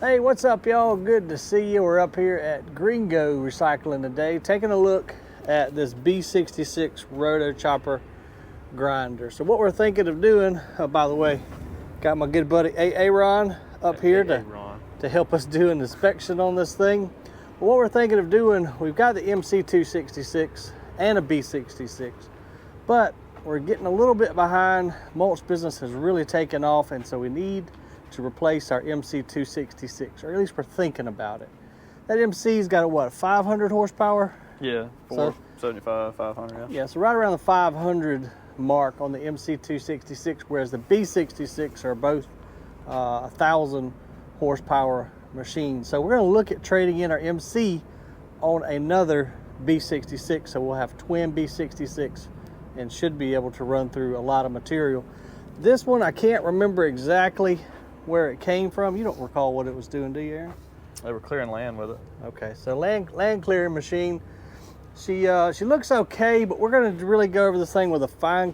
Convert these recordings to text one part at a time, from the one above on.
Hey, what's up, y'all? Good to see you. We're up here at Gringo Recycling today, taking a look at this B66 Rotochopper grinder. So what we're thinking of doing, by the way, got my good buddy Aaron up here to help us do an inspection on this thing. But what we're thinking of doing, we've got the MC 266 and a B66, but we're getting a little bit behind. Mulch business has really taken off, and so we need to replace our MC 266, or at least we're thinking about it. That MC's got a what, 500 horsepower? Yeah, 475, 500. Yeah, so right around the 500 mark on the MC 266, whereas the B66 are both 1,000 horsepower machines. So we're going to look at trading in our MC on another B66, so we'll have twin B66 and should be able to run through a lot of material. This one, I can't remember exactly where it came from. You don't recall what it was doing, do you, Aaron? They were clearing land with it. Okay, so land clearing machine. She looks okay, but we're going to really go over this thing with a fine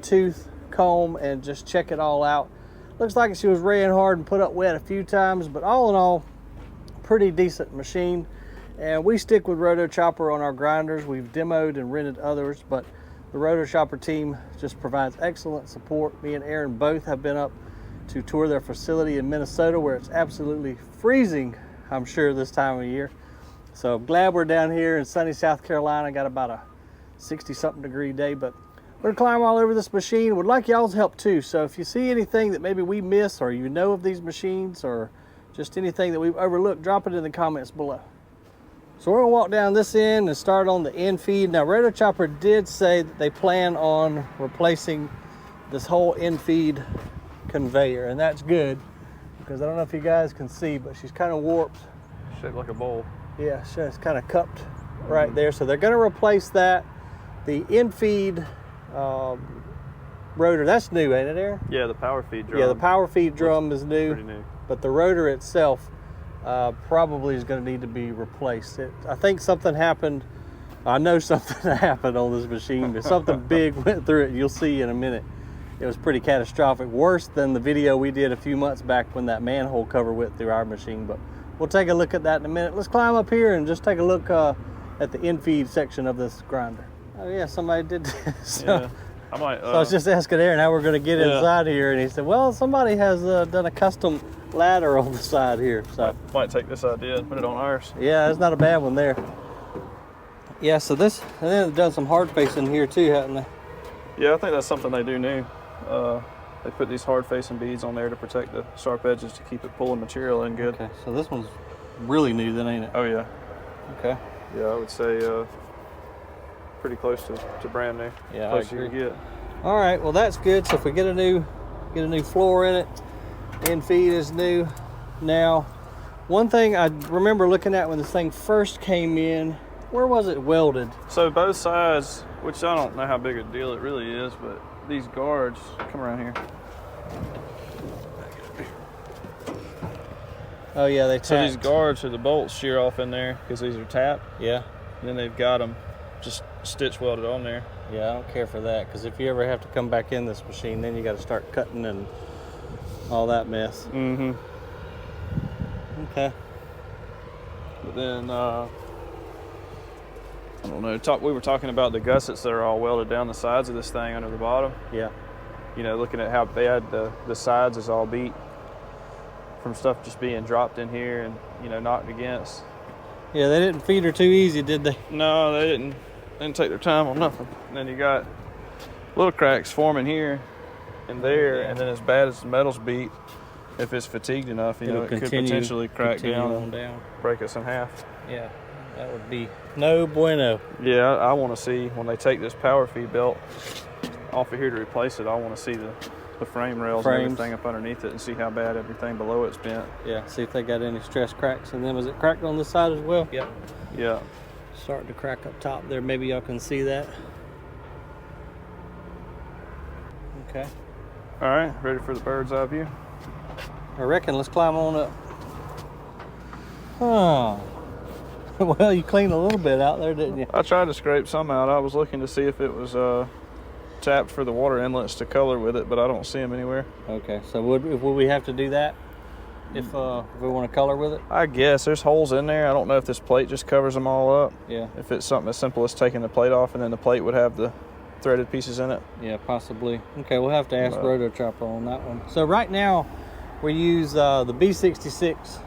tooth comb and just check it all out. Looks like she was ran hard and put up wet a few times, but all in all, pretty decent machine. And we stick with Rotochopper on our grinders. We've demoed and rented others, but the Rotochopper team just provides excellent support. Me and Aaron both have been up to tour their facility in Minnesota, where it's absolutely freezing, I'm sure, this time of year. So I'm glad we're down here in sunny South Carolina. Got about a 60-something degree day, but we're gonna climb all over this machine. Would like y'all's help too. So if you see anything that maybe we miss, or you know of these machines, or just anything that we've overlooked, drop it in the comments below. So we're gonna walk down this end and start on the end feed. Now, Rotochopper did say that they plan on replacing this whole end feed conveyor, and that's good, because I don't know if you guys can see, but she's kind of warped. Shaped like a bowl. Yeah, she's kind of cupped right there. So they're gonna replace that. The end feed rotor, that's new, ain't it, Aaron? Yeah, the power feed drum. Yeah, the power feed drum is new. Pretty new. But the rotor itself probably is going to need to be replaced. I think something happened. I know something happened on this machine, but something big went through it. You'll see in a minute. It was pretty catastrophic, worse than the video we did a few months back when that manhole cover went through our machine. But we'll take a look at that in a minute. Let's climb up here and just take a look at the end feed section of this grinder. Oh yeah, somebody did this. Yeah. I might. So I was just asking Aaron how we're going to get inside here, and he said, well, somebody has done a custom ladder on the side here. So might take this idea and put it on ours. yeah, it's not a bad one there. Yeah, so this, and then they've done some hard facing here too, haven't they? Yeah, I think that's something they do new. They put these hard facing beads on there to protect the sharp edges to keep it pulling material in good. Okay, so this one's really new then, ain't it? Oh yeah. Okay. Yeah, I would say pretty close to brand new. Yeah, close I you agree. can get. All right, well that's good. So if we get a new floor in it, end feed is new. Now, one thing I remember looking at when this thing first came in, where was it welded? So both sides, which I don't know how big a deal it really is, but these guards, come around here. Oh yeah, they tapped. So these guards or the bolts shear off in there because these are tapped. Yeah. And then they've got them just stitch welded on there. Yeah, I don't care for that, because if you ever have to come back in this machine, then you got to start cutting and all that mess. Mm-hmm. Okay. But then, I don't know, we were talking about the gussets that are all welded down the sides of this thing under the bottom. Yeah. You know, looking at how bad the sides is all beat from stuff just being dropped in here and, you know, knocked against. Yeah, they didn't feed her too easy, did they? No, they didn't. They didn't take their time on nothing. And then you got little cracks forming here and there, and then as bad as the metal's beat, if it's fatigued enough, you know, it could potentially crack down and break us in half. Yeah, that would be no bueno. Yeah, I want to see when they take this power feed belt off of here to replace it, I want to see the frame rails and everything up underneath it and see how bad everything below it's bent. Yeah, see if they got any stress cracks. And then was it cracked on this side as well? Yep. Yeah. Starting to crack up top there. Maybe y'all can see that. Okay. All right, ready for the bird's eye view? I reckon let's climb on up. Oh. Well, you cleaned a little bit out there, didn't you? I tried to scrape some out. I was looking to see if it was tapped for the water inlets to color with it, but I don't see them anywhere. Okay, so would we have to do that? if we want to color with it? I guess there's holes in there. I don't know if this plate just covers them all up. Yeah. If it's something as simple as taking the plate off and then the plate would have the threaded pieces in it. Yeah, possibly. Okay, we'll have to ask Rotochopper on that one. So right now we use the B66,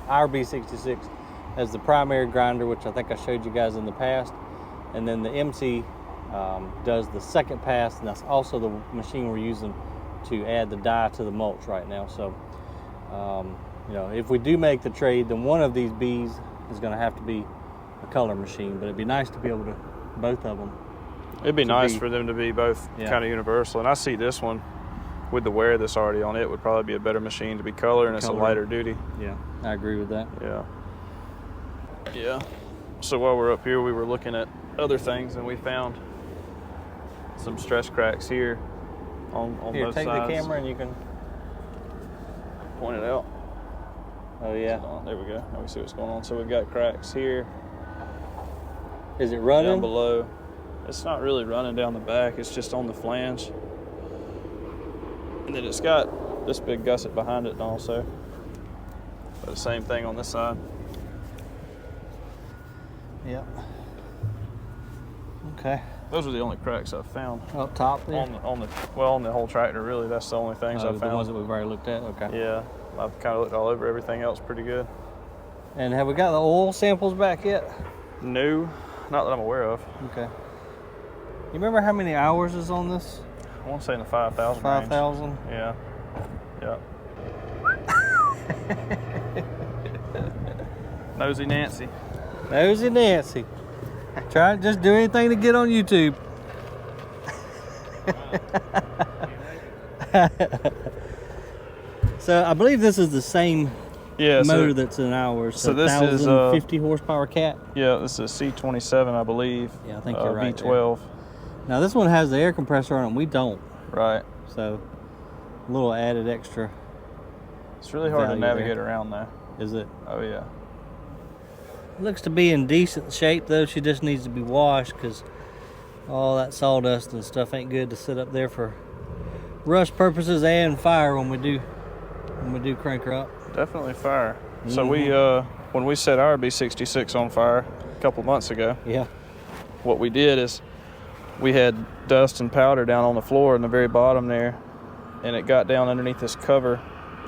our B66, as the primary grinder, which I think I showed you guys in the past. And then the MC does the second pass, and that's also the machine we're using to add the dye to the mulch right now. So, you know, if we do make the trade, then one of these Bs is going to have to be a color machine, but it'd be nice to be able to, both of them. It'd be nice for them to be both kind of universal. And I see this one, with the wear that's already on it, would probably be a better machine to be color, and it's a lighter duty. Yeah, I agree with that. Yeah. Yeah. So while we're up here, we were looking at other things, and we found some stress cracks here on both sides. Here, take the camera and you can point it out. Oh yeah. There we go. Now we see what's going on. So we've got cracks here. Is it running? Down below. It's not really running down the back. It's just on the flange. And then it's got this big gusset behind it also. But the same thing on this side. Yep. Okay. Those are the only cracks I've found. Up top there? On the whole tractor, really. That's the only things I've found. The ones that we've already looked at? Okay. Yeah. I've kind of looked all over everything else pretty good. And have we got the oil samples back yet? No. Not that I'm aware of. Okay. You remember how many hours is on this? I want to say in the 5,000 5,000? Yeah. Yeah. Nosy Nancy. Nosy Nancy. Try to just do anything to get on YouTube. So I believe this is the same motor that's in ours. So this is 50 horsepower cat. Yeah, this is C27, I believe. Yeah, I think you're right. V12. There. Now this one has the air compressor on it, and we don't. Right. So a little added extra. It's really hard to navigate around though. Is it? Oh yeah. Looks to be in decent shape though. She just needs to be washed because all that sawdust and stuff ain't good to sit up there for rust purposes and fire when we do crank her up. Definitely fire. Mm-hmm. So we when we set our B66 on fire a couple months ago, what we did is we had dust and powder down on the floor in the very bottom there, and it got down underneath this cover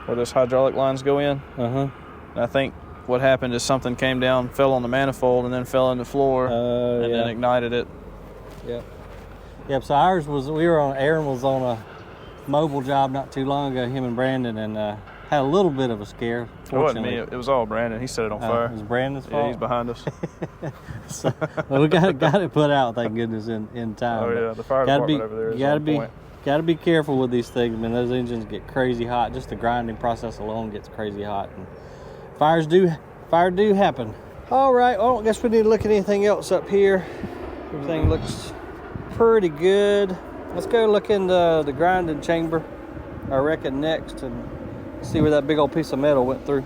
where those hydraulic lines go in. And I think what happened is something came down, fell on the manifold, and then fell in the floor, and then ignited it. Yep. So ours was, Aaron was on a mobile job not too long ago, him and Brandon, and had a little bit of a scare. It wasn't me. It was all Brandon. He set it on fire. It was Brandon's fault? Yeah, he's behind us. So, well, we got it put out, thank goodness, in time. Oh yeah, the fire department over there is on point. Got to be careful with these things. I mean, those engines get crazy hot. Just the grinding process alone gets crazy hot. And fire do happen. All right, well, I guess we need to look at anything else up here. Everything looks pretty good. Let's go look in the grinding chamber, I reckon, next, and see where that big old piece of metal went through.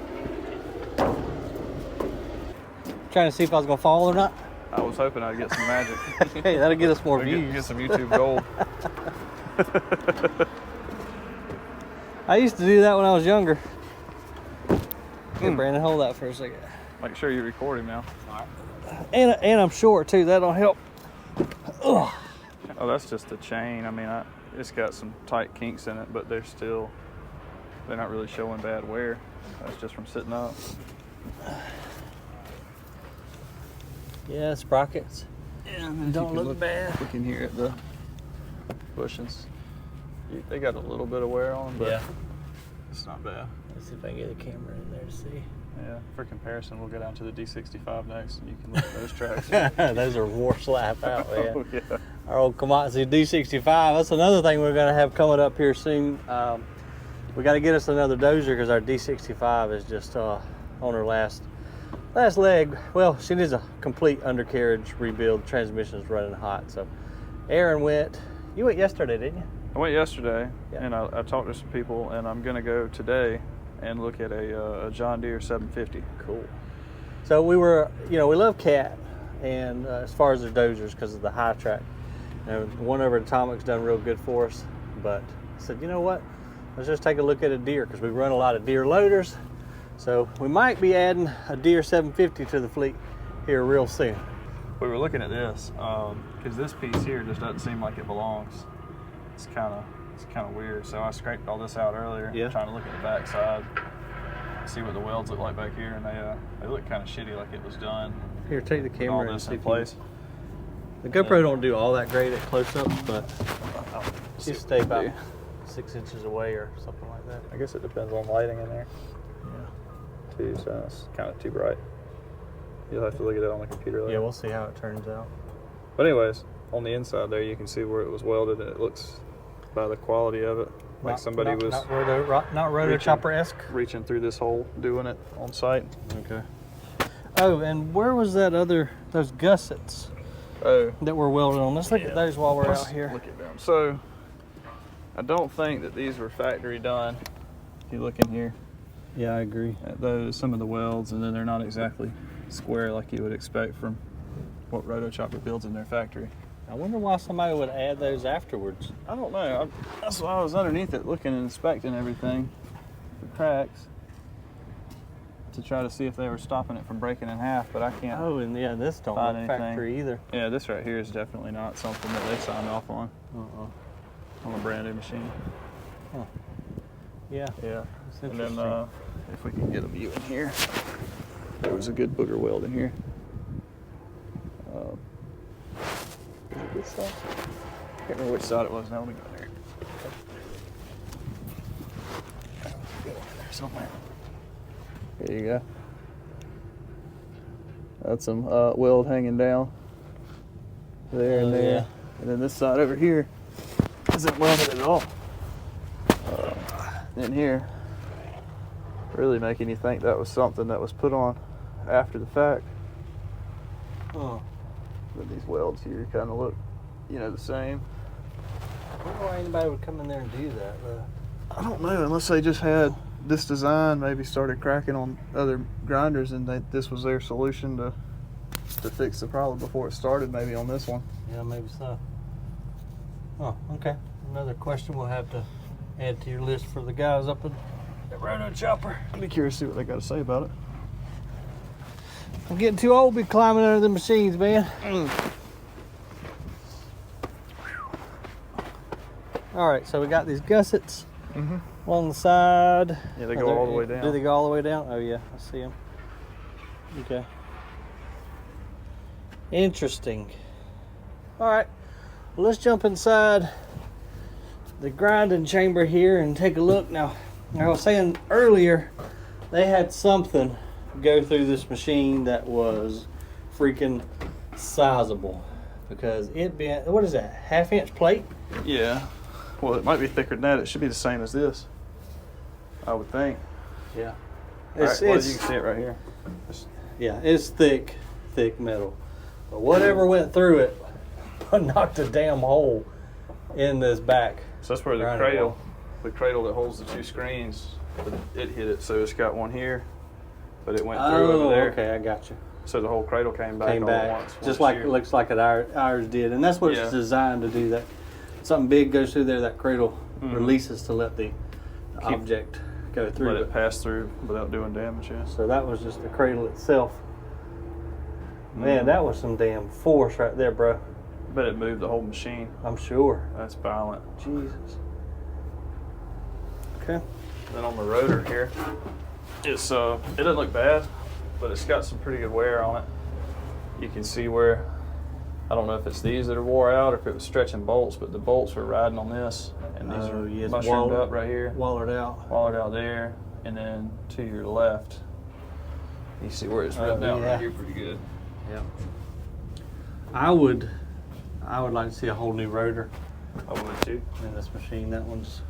Trying to see if I was gonna fall or not. I was hoping I'd get some magic. Hey, that'll get us more views. Get some YouTube gold. I used to do that when I was younger. Hey, Brandon, hold that for a second. Make sure you record him now. All right. And I'm short too. That'll help. Ugh. Oh, that's just the chain. I mean, it's got some tight kinks in it, but they're not really showing bad wear. That's just from sitting up. Yeah, sprockets. Yeah, and don't look bad. Looking here at the bushings, they got a little bit of wear on them, but it's not bad. Let's see if I can get a camera in there to see. Yeah, for comparison, we'll go down to the D65 next, and you can look at those tracks. Those are war slap out, man. Oh, yeah. Our old Komatsu D65. That's another thing we're going to have coming up here soon. We got to get us another dozer because our D65 is just on her last leg. Well, she needs a complete undercarriage rebuild. Transmission's running hot. So Aaron went. You went yesterday, didn't you? I went yesterday, and I talked to some people, and I'm going to go today and look at a John Deere 750. Cool. So we were, we love Cat, and as far as the dozers, because of the high track, one over at Atomic's done real good for us. But I said, you know what? Let's just take a look at a Deere, because we run a lot of Deere loaders. So we might be adding a Deere 750 to the fleet here real soon. We were looking at this because this piece here just doesn't seem like it belongs. It's kind of weird. So I scraped all this out earlier, trying to look at the back side, see what the welds look like back here, and they look kind of shitty, like it was done. Here, take the camera and see in place. The GoPro don't do all that great at close up, but just stay about 6 inches away or something like that. I guess it depends on lighting in there. Yeah. Too, so it's kind of too bright. You'll have to look at it on the computer later. Yeah, we'll see how it turns out. But anyways, on the inside there, you can see where it was welded, and it looks, by the quality of it, like somebody was not Rotochopper-esque. reaching through this hole, doing it on site. Okay. Oh, and where was those gussets that were welded on? Let's look at those while we're out here. Look at them. So, I don't think that these were factory done. If you look in here. Yeah, I agree. At those, some of the welds, and then they're not exactly square like you would expect from what Rotochopper builds in their factory. I wonder why somebody would add those afterwards. I don't know. That's why I was underneath it looking and inspecting everything, the cracks, to try to see if they were stopping it from breaking in half, but I can't. Oh, and yeah, this don't look factory either. Yeah, this right here is definitely not something that they signed off on. On a brand new machine. Huh. Yeah. Yeah. And then if we can get a view in here, there was a good booger weld in here. Good stuff. I can't remember which side it was now. Let me go in there. Go in there somewhere. There you go. That's some weld hanging down there and there. Yeah. And then this side over here isn't welded at all. In here, really making you think that was something that was put on after the fact. Oh. But these welds here kind of look, the same. I wonder why anybody would come in there and do that. I don't know, unless they just had this design, maybe started cracking on other grinders, and this was their solution to fix the problem before it started, maybe on this one. Yeah, maybe so. Oh, okay. Another question we'll have to add to your list for the guys up at Rotochopper. I'd be curious to see what they got to say about it. I'm getting too old to be climbing under the machines, man. All right, so we got these gussets along the side. Yeah, they go all the way down. Do they go all the way down? Oh yeah, I see them. Okay. Interesting. All right, well, let's jump inside the grinding chamber here and take a look. Now, I was saying earlier, they had something go through this machine that was freaking sizable, because it being, what is that, 1/2-inch plate? Yeah. Well, it might be thicker than that. It should be the same as this, I would think. Yeah. All right, well, you can see it right here. Yeah, it's thick metal. But whatever went through it knocked a damn hole in this back. So that's where the cradle that holds the two screens, it hit it. So it's got one here, but it went through over there. Okay, I got you. So the whole cradle came back all at once. Just like it looks like ours did. And that's what it's designed to do. That something big goes through there, that cradle releases to let the object go through. Let it pass through without doing damage. Yeah. So that was just the cradle itself. Man, that was some damn force right there, bro. But it moved the whole machine. I'm sure. That's violent. Jesus. Okay. Then on the rotor here, it's it doesn't look bad, but it's got some pretty good wear on it. You can see where, I don't know if it's these that are wore out or if it was stretching bolts, but the bolts were riding on this, and these are mushroomed up right here. Wallered out there, and then to your left, you see where it's ripped out right here pretty good. Yeah. I would like to see a whole new rotor. I would too. In this machine, that one's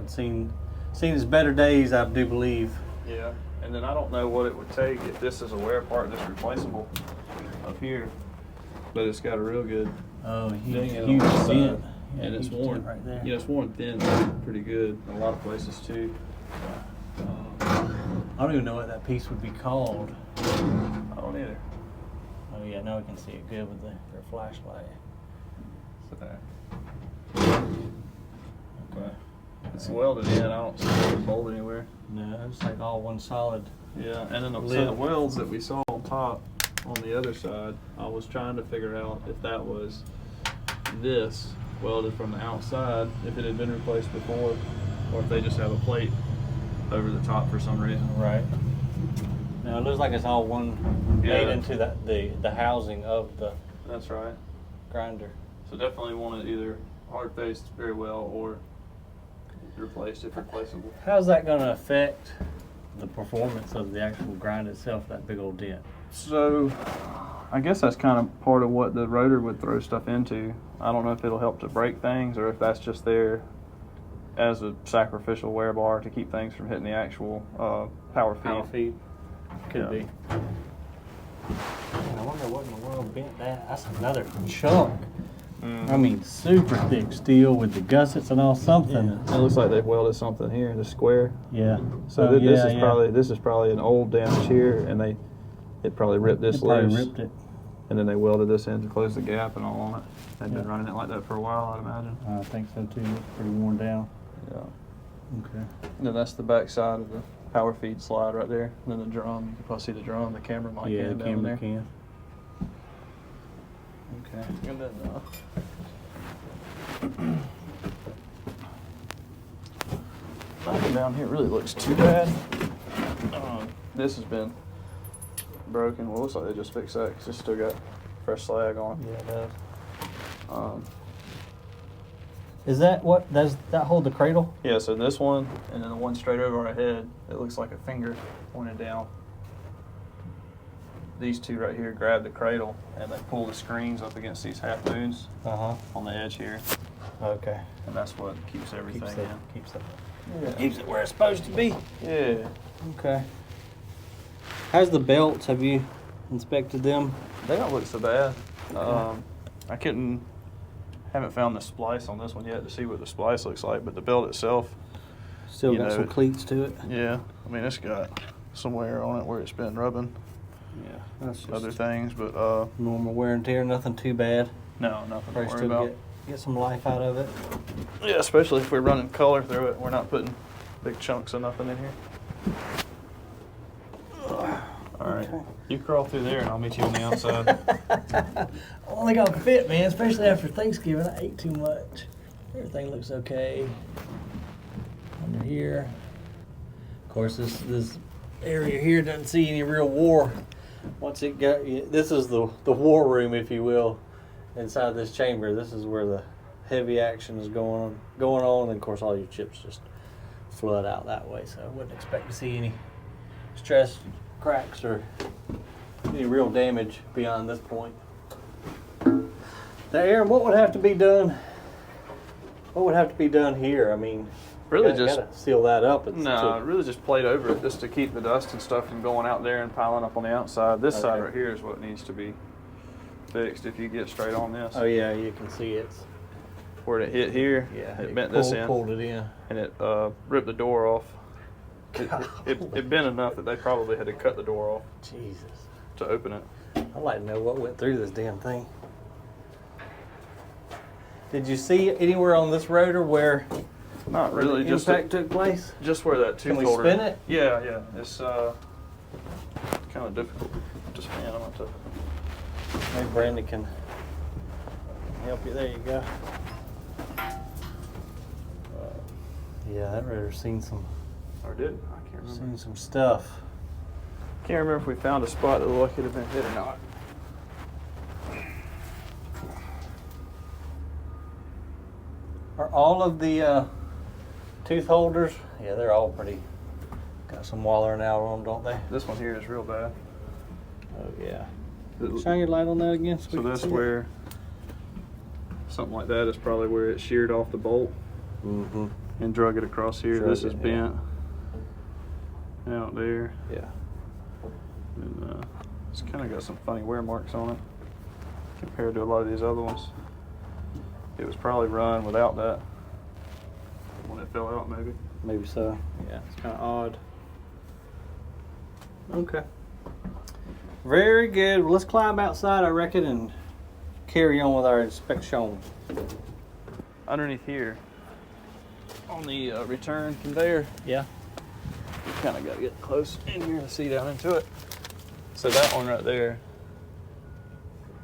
seen its better days, I do believe. Yeah, and then I don't know what it would take if this is a wear part that's replaceable up here, but it's got a real good huge dent. And it's worn right there. Yeah, it's worn thin pretty good in a lot of places too. I don't even know what that piece would be called. I don't either. Oh yeah, now we can see it good with their flashlight. So there. Okay. It's welded in. I don't see the bolt anywhere. No, it's like all one solid. Yeah, and then the welds that we saw on top on the other side, I was trying to figure out if that was this welded from the outside, if it had been replaced before, or if they just have a plate over the top for some reason. Right. Now it looks like it's all one made into the housing of the. That's right. Grinder. So definitely want it either hard faced very well or replaced if replaceable. How's that going to affect the performance of the actual grind itself, that big old dent? So I guess that's kind of part of what the rotor would throw stuff into. I don't know if it'll help to break things or if that's just there as a sacrificial wear bar to keep things from hitting the actual power feed. Power feed. Could be. Man, I wonder what in the world bent that. That's another chunk. I mean, super thick steel with the gussets and all, something. Yeah. It looks like they've welded something here in the square. Yeah. So this is probably an old damage here, and it probably ripped this loose. Ripped it. And then they welded this in to close the gap and all on it. They've been running it like that for a while, I'd imagine. I think so too. It's pretty worn down. Yeah. Okay. And then that's the back side of the power feed slide right there. And then the drum, you can probably see the drum, the camera mic can down there. Can. Okay. And then nothing down here really looks too bad. This has been broken. Well, it looks like they just fixed that because it's still got fresh slag on it. Yeah, it does. Is that what, does that hold the cradle? Yeah, so this one, and then the one straight over our head, it looks like a finger pointed down. These two right here grab the cradle, and they pull the screens up against these half moons on the edge here. Okay. And that's what keeps everything in. Keeps it where it's supposed to be. Yeah. Okay. How's the belts? Have you inspected them? They don't look so bad. Haven't found the splice on this one yet to see what the splice looks like, but the belt itself still got some cleats to it. Yeah, I mean it's got some wear on it where it's been rubbing. Yeah, that's just other things, but normal wear and tear, nothing too bad. No, nothing to worry still about. Get some life out of it. Yeah, especially if we're running color through it. We're not putting big chunks of nothing in here. All right, you crawl through there and I'll meet you on the outside. I only got fit, man, especially after Thanksgiving. I ate too much. Everything looks okay. Under here. Of course, this area here doesn't see any real war. Once it got, this is the war room, if you will, inside this chamber. This is where the heavy action is going on, and of course all your chips just flood out that way. So I wouldn't expect to see any stress, cracks, or any real damage beyond this point. Now, Aaron, what would have to be done? What would have to be done here? I mean, really gotta seal that up. Really just plate over it just to keep the dust and stuff from going out there and piling up on the outside. This side right here is what needs to be fixed. If you get straight on this. Oh yeah, you can see it's where it hit here. Yeah, it bent this in. Pulled it in, and it ripped the door off. It bent enough that they probably had to cut the door off. Jesus. To open it. I'd like to know what went through this damn thing. Did you see anywhere on this rotor where? Not really. The impact took place? Just where that tooth holder. Can we spin it? Yeah. It's kind of difficult to spin. I'm not to. Maybe Brandon can help you. There you go. Yeah, that rotor's seen some. Or did I can't remember. Seen some stuff. Can't remember if we found a spot that looked like it had been hit or not. Are all of the tooth holders? Yeah, they're all pretty. Got some wallering out on them, don't they? This one here is real bad. Oh yeah. Shine your light on that again. So that's where something like that is probably where it sheared off the bolt and drug it across here. This is bent out there. Yeah. And it's kind of got some funny wear marks on it compared to a lot of these other ones. It was probably run without that when it fell out, maybe. Maybe so. Yeah, it's kind of odd. Okay. Very good. Well, let's climb outside, I reckon, and carry on with our inspection. Underneath here, on the return conveyor. Yeah. You kind of got to get close in here to see down into it. So that one right there,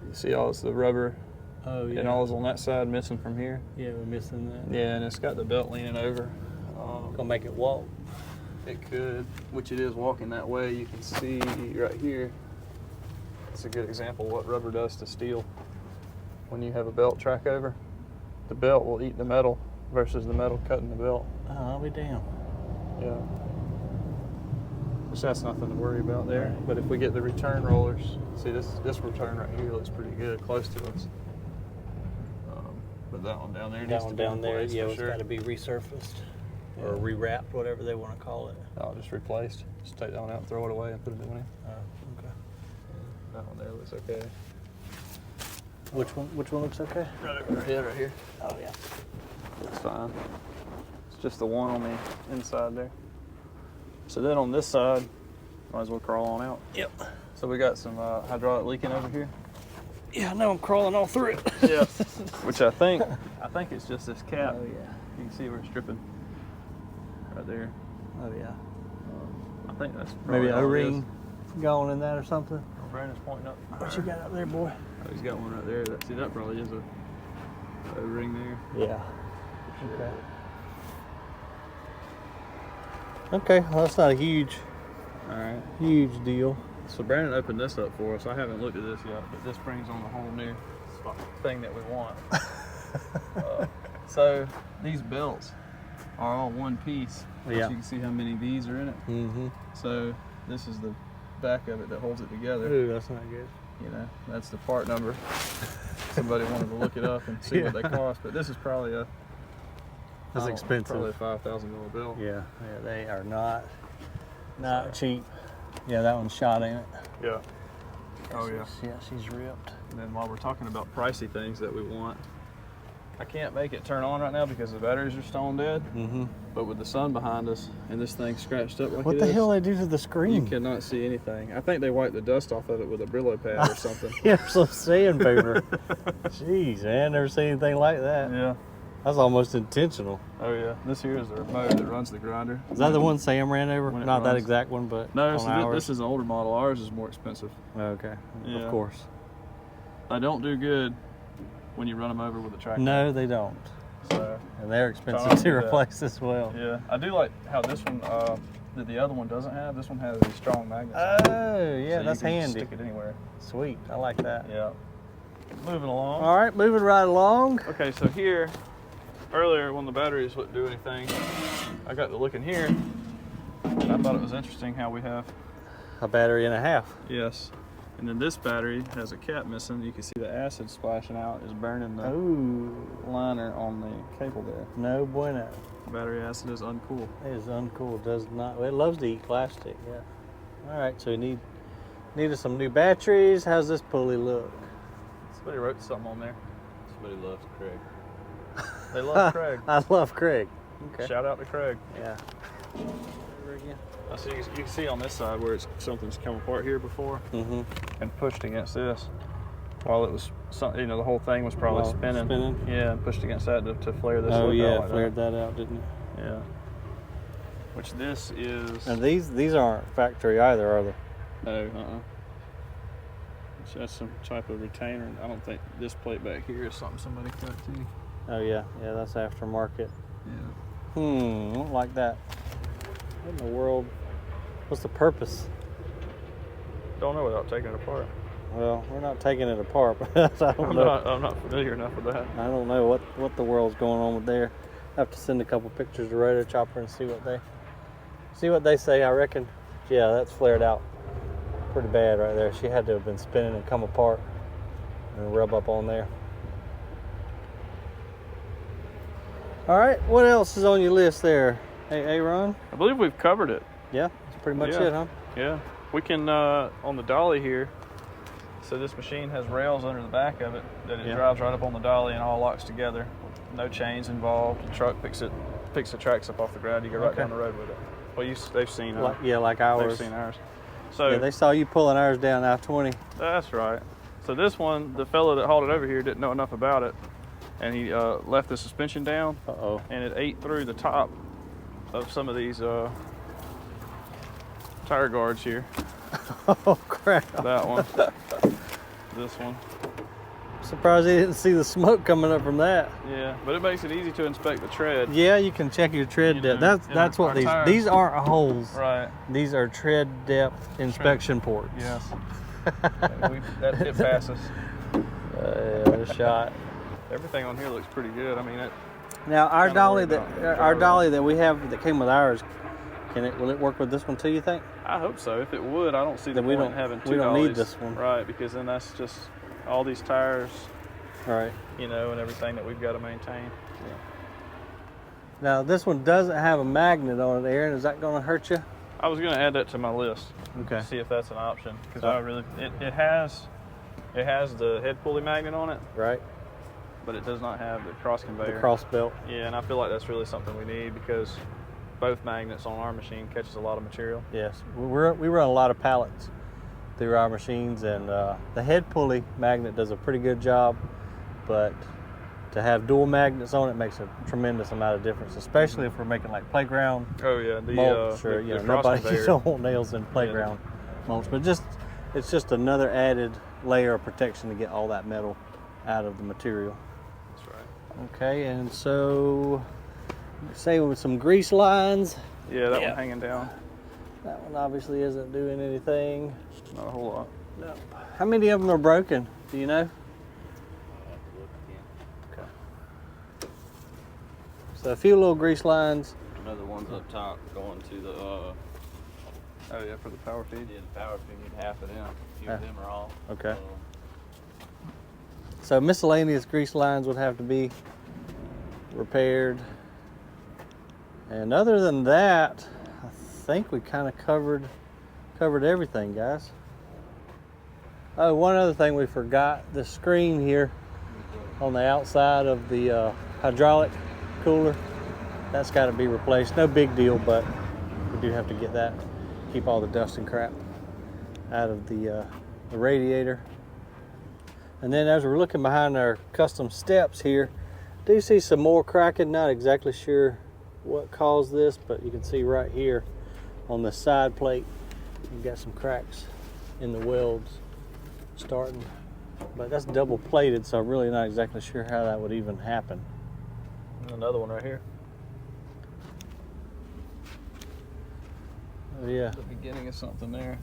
you see all the rubber. Oh yeah. And all is on that side missing from here. Yeah, we're missing that. Yeah, and it's got the belt leaning over. Gonna make it walk. It could, which it is walking that way. You can see right here. It's a good example of what rubber does to steel. When you have a belt track over, the belt will eat the metal versus the metal cutting the belt. Oh, I'll be damned. Yeah. Which that's nothing to worry about there. But if we get the return rollers, see this return right here looks pretty good, close to us. But that one down there needs to be replaced, yeah, for it's sure. got to be resurfaced or rewrapped, whatever they want to call it. No, just replaced. Just take that one out and throw it away and put a new one in. Oh, okay. That one there looks okay. Which one looks okay? Right over our head right here. Oh yeah. That's fine. It's just the one on the inside there. So then on this side, might as well crawl on out. Yep. So we got some hydraulic leaking over here. Yeah, I know I'm crawling all through it. Yeah. Which I think it's just this cap. Oh yeah. You can see where it's dripping. Right there. Oh yeah. I think that's Maybe an all it O-ring is. going in that or something. Oh, Brandon's pointing up. What you got up there, boy? Oh, he's got one right there. See, that probably is a O-ring there. Yeah. Okay. Well, that's not a huge deal. So Brandon opened this up for us. I haven't looked at this yet, but this brings on the whole new thing that we want. So these belts are all one piece. Yeah. You can see how many of these are in it. Mm-hmm. So this is the back of it that holds it together. Ooh, that's not good. You know, that's the part number. Somebody wanted to look it up and see what they cost, but this is probably That's expensive. Probably a $5,000 bill. Yeah, they are not cheap. Yeah, that one's shot, ain't it? Yeah. Oh yeah. Yeah, she's ripped. And then while we're talking about pricey things that we want, I can't make it turn on right now because the batteries are stone dead. Mm-hmm. But with the sun behind us and this thing scratched up like what the hell they do to the screen? You cannot see anything. I think they wiped the dust off of it with a Brillo pad or something. Yeah, some sandpaper. Jeez, man, never seen anything like that. Yeah. That's almost intentional. Oh yeah. This here is the remote that runs the grinder. Is that the one Sam ran over? When it Not that runs. exact one, but No, on so ours? this is an older model. Ours is more expensive. Okay, Yeah. of course. They don't do good when you run them over with a tractor. No, they don't. So, And they're Try not expensive to to do that. replace as well. yeah. I do like how this one, that the other one doesn't have. This one has these strong magnets. Oh, yeah, So that's you can handy. Stick it anywhere. Sweet, I like that. Yeah. Moving along. All right, moving right along. Okay, so here, earlier when the batteries wouldn't do anything, I got to looking here, and I thought it was interesting how we have, A battery and a half. yes, and then this battery has a cap missing. You can see the acid splashing out is burning the Ooh, liner on the cable there. no bueno. Battery acid is uncool. It is uncool. Does not. Well, it loves to eat plastic. Yeah. All right. So we needed some new batteries. How's this pulley look? Somebody wrote something on there. Somebody loves Craig. They love Craig. I love Craig. Okay. Shout out to Craig. Yeah. Over again. So you can see on this side where something's come apart here before Mm-hmm. and pushed against this. While it was, the whole thing was probably While spinning. Yeah, and pushed against that to flare this. Oh lip yeah, out like flared that out, didn't it? that. Yeah. Which this is. And these aren't factory either, are they? No, That's some type of retainer. I don't think this plate back here is something somebody cut too. Oh yeah, that's aftermarket. Yeah. I don't like that. What in the world? What's the purpose? Don't know without taking it apart. Well, we're not taking it apart, but I don't know. I'm not familiar enough with that. I don't know what the world's going on with there. I have to send a couple pictures to Rotochopper and see what they say. I reckon, yeah, that's flared out pretty bad right there. She had to have been spinning and come apart and rub up on there. All right, what else is on your list there, hey Ron? I believe we've covered it. Yeah, that's pretty much Yeah. it, huh? Yeah, we can, on the dolly here, so this machine has rails under the back of it that it drives right up on the dolly and all locks together. No chains involved. The truck picks the tracks up off the ground. You go right down the road with it. Well, they've seen like ours. They've seen ours. So yeah, they saw you pulling ours down I-20. That's right. So this one, the fellow that hauled it over here didn't know enough about it. and he left the suspension down. And it ate through the top of some of these tire guards here. Oh crap! That one. This one. Surprised he didn't see the smoke coming up from that. Yeah, but it makes it easy to inspect the tread. Yeah, you can check your tread depth. That's what these aren't holes. Right. These are tread depth inspection ports. Yes. It passes. A shot. Everything on here looks pretty good. I mean, now our dolly that we have that came with ours, will it work with this one too? You think? I hope so. If it would, I don't see the point in having two dollies. We don't need this one, right? Because then that's just all these tires, right? You know, and everything that we've got to maintain. Yeah. Now this one doesn't have a magnet on it, Aaron. Is that going to hurt you? I was going to add that to my list. Okay. See if that's an option, because it has the head pulley magnet on it. Right. But it does not have the cross conveyor. The cross belt. Yeah, and I feel like that's really something we need, because both magnets on our machine catches a lot of material. Yes, we run a lot of pallets through our machines, and the head pulley magnet does a pretty good job, but to have dual magnets on it makes a tremendous amount of difference, especially if we're making like playground mulch, or nobody don't want nails in playground mulch, but it's just another added layer of protection to get all that metal out of the material. That's right. Okay, and so say with some grease lines. Yeah, that one hanging down. That one obviously isn't doing anything. Not a whole lot. No. How many of them are broken? Do you know? Okay. So a few little grease lines. Another one's up top going to the oh yeah, for the power feed. Yeah, the power feed. Half of them. A few of them are off. Okay. So miscellaneous grease lines would have to be repaired. And other than that, I think we kind of covered everything, guys. Oh, one other thing we forgot, the screen here on the outside of the hydraulic cooler, that's got to be replaced. No big deal, but we do have to get that, keep all the dust and crap out of the radiator. And then as we're looking behind our custom steps here, do see some more cracking. Not exactly sure what caused this, but you can see right here on the side plate, you've got some cracks in the welds starting, but that's double plated, so I'm really not exactly sure how that would even happen. Another one right here. Oh yeah, The beginning of something there.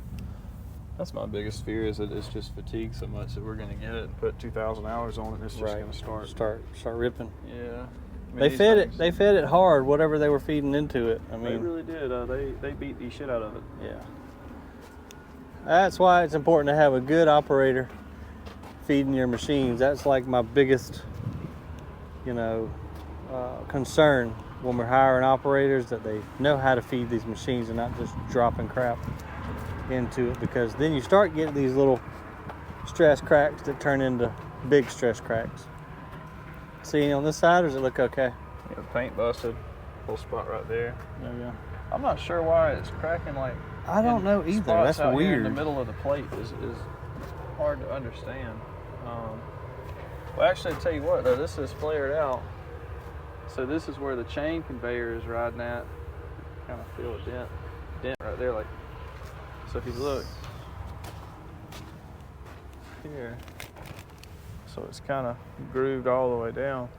That's my biggest fear, is that it's just fatigue so much that we're going to get it and put 2,000 hours on it, and it's just going to start ripping. Yeah. I mean, they fed it hard, whatever they were feeding into it. I mean, they really did. They beat the shit out of it. Yeah. That's why it's important to have a good operator feeding your machines. That's like my biggest, concern when we're hiring operators, that they know how to feed these machines and not just dropping crap into it, because then you start getting these little stress cracks that turn into big stress cracks. See on this side, or does it look okay? Yeah, paint busted. Little spot right there. There we go. I'm not sure why it's cracking like. I don't know either. That's out weird. Here in the middle of the plate is hard to understand. Well, actually, I'll tell you what though, this is flared out. So this is where the chain conveyor is riding at. Kind of feel a dent right there, like. So if you look here, so it's kind of grooved all the way down.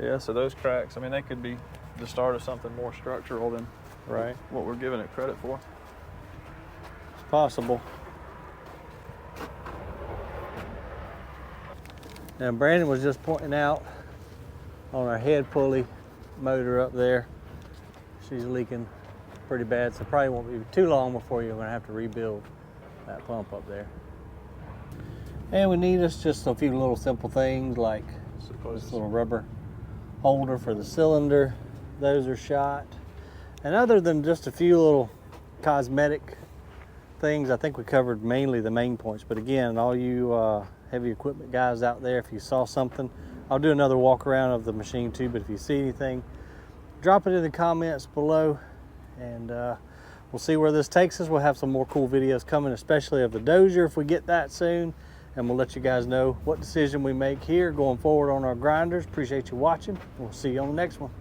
Yeah, so those cracks, I mean, they could be the start of something more structural than what we're giving it credit for. It's possible. Now Brandon was just pointing out on our head pulley motor up there, she's leaking pretty bad, so probably won't be too long before you're going to have to rebuild that pump up there. And we need just a few little simple things like this little rubber holder for the cylinder. Those are shot. And other than just a few little cosmetic things, I think we covered mainly the main points. But again, all you heavy equipment guys out there, if you saw something, I'll do another walk around of the machine too, but if you see anything, drop it in the comments below, and we'll see where this takes us. We'll have some more cool videos coming, especially of the Dozier if we get that soon. and we'll let you guys know what decision we make here going forward on our grinders. Appreciate you watching. We'll see you on the next one.